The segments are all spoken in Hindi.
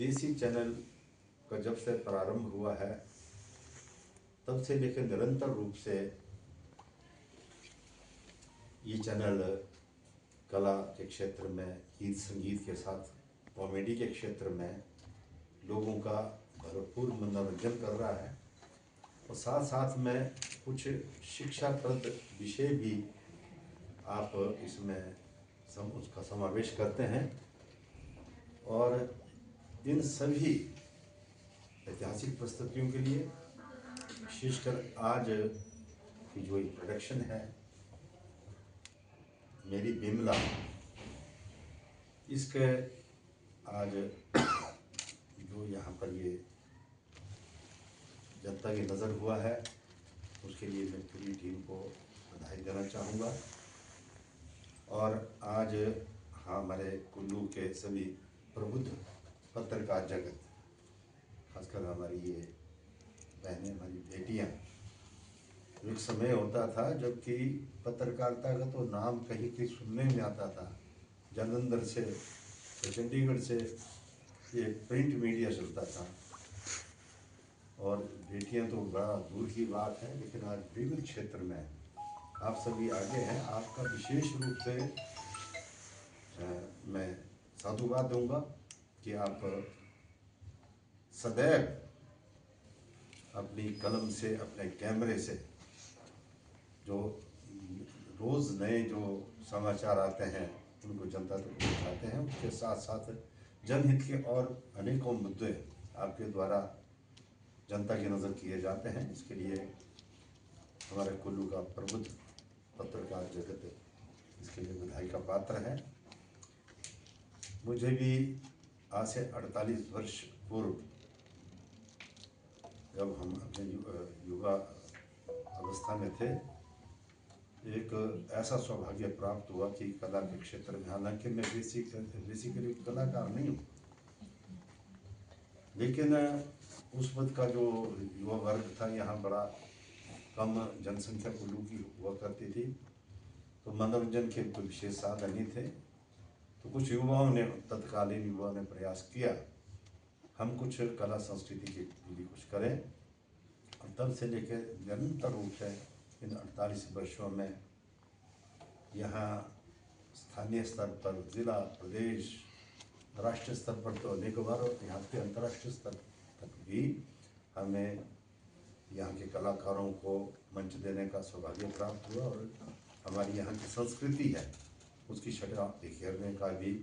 देसी चैनल का जब से प्रारंभ हुआ है तब से लेकर निरंतर रूप से ये चैनल कला के क्षेत्र में, गीत संगीत के साथ कॉमेडी के क्षेत्र में लोगों का भरपूर मनोरंजन कर रहा है और साथ साथ में कुछ शिक्षाप्रद विषय भी आप इसमें उसका समावेश करते हैं। और इन सभी ऐतिहासिक प्रस्तुतियों के लिए विशेषकर आज की जो एक प्रोडक्शन है मेरी बिमला, इसके आज जो यहाँ पर ये जनता की नज़र हुआ है उसके लिए मैं पूरी टीम को बधाई देना चाहूँगा। और आज हमारे कुल्लू के सभी प्रबुद्ध पत्रकार जगत, खासकर हमारी ये बहनें, हमारी बेटियाँ, एक समय होता था जबकि पत्रकारिता का तो नाम कहीं कहीं सुनने में आता था, जालंधर से तो चंडीगढ़ से ये प्रिंट मीडिया चलता था और बेटियां तो बड़ा दूर की बात है। लेकिन आज विभिन्न क्षेत्र में आप सभी आगे हैं। आपका विशेष रूप से मैं साधुवाद दूंगा कि आप सदैव अपनी कलम से, अपने कैमरे से जो रोज़ नए जो समाचार आते हैं उनको जनता तक पहुँचाते हैं। उसके साथ साथ जनहित के और अनेकों मुद्दे आपके द्वारा जनता की नज़र किए जाते हैं। इसके लिए हमारे कुल्लू का प्रबुद्ध पत्रकार जगत इसके लिए बधाई का पात्र है। मुझे भी आज से 48 वर्ष पूर्व जब हम अपने युवा अवस्था में थे, एक ऐसा सौभाग्य प्राप्त हुआ कि कला के क्षेत्र में, हालांकि मैं बेसिकली कलाकार नहीं हूँ, लेकिन उस वक्त का जो युवा वर्ग था यहाँ बड़ा कम जनसंख्या कुल्लू की हुआ करती थी, तो मनोरंजन के कोई विशेष साधन नहीं थे। तो कुछ युवाओं ने, तत्कालीन युवाओं ने प्रयास किया हम कुछ कला संस्कृति के लिए कुछ करें। और तब से लेकर निरंतर रूप से इन 48 वर्षों में यहाँ स्थानीय स्तर पर, जिला, प्रदेश, राष्ट्रीय स्तर पर तो अनेक बार और यहाँ के अंतर्राष्ट्रीय स्तर तक भी हमें यहाँ के कलाकारों को मंच देने का सौभाग्य प्राप्त हुआ। और हमारी यहाँ की संस्कृति है उसकी छटा बिखेरने का भी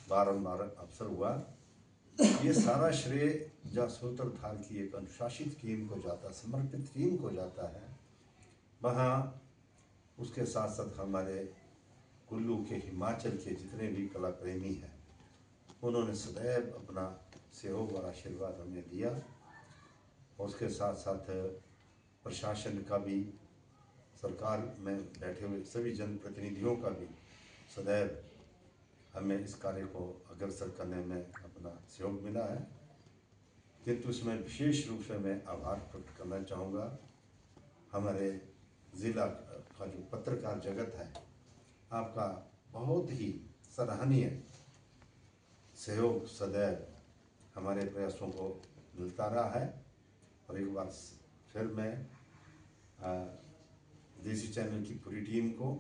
बारंबार अवसर हुआ। ये सारा श्रेय जहाँ सूत्रधार की एक अनुशासित टीम को जाता, समर्पित टीम को जाता है, वहाँ उसके साथ साथ हमारे कुल्लू के, हिमाचल के जितने भी कला प्रेमी हैं उन्होंने सदैव अपना सहयोग और आशीर्वाद हमें दिया। और उसके साथ साथ प्रशासन का भी, सरकार में बैठे हुए सभी जनप्रतिनिधियों का भी सदैव हमें इस कार्य को अग्रसर करने में अपना सहयोग मिला है। किंतु इसमें विशेष रूप से मैं आभार प्रकट करना चाहूँगा हमारे ज़िला का जो पत्रकार जगत है, आपका बहुत ही सराहनीय सहयोग सदैव हमारे प्रयासों को मिलता रहा है। और एक बार फिर मैं देसी चैनल की पूरी टीम को,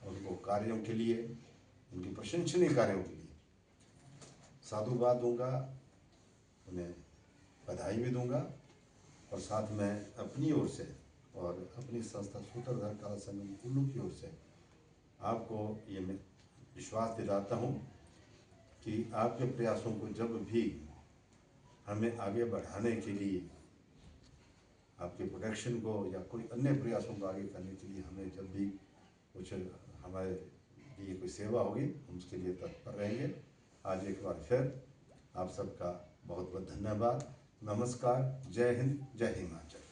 उनको कार्यों के लिए, उनकी प्रशंसनीय कार्यों के लिए साधुवाद दूंगा, उन्हें बधाई भी दूंगा। और साथ में अपनी ओर से और अपनी संस्था सूत्रधार कला संगम कुल्लू की ओर से आपको ये मैं विश्वास दिलाता हूँ कि आपके प्रयासों को जब भी हमें आगे बढ़ाने के लिए, आपके प्रोडक्शन को या कोई अन्य प्रयासों को आगे करने के लिए हमें जब भी कुछ हमारे लिए कोई सेवा होगी हम उसके लिए तत्पर रहेंगे। आज एक बार फिर आप सबका बहुत बहुत धन्यवाद। नमस्कार। जय हिंद, जय हिमाचल।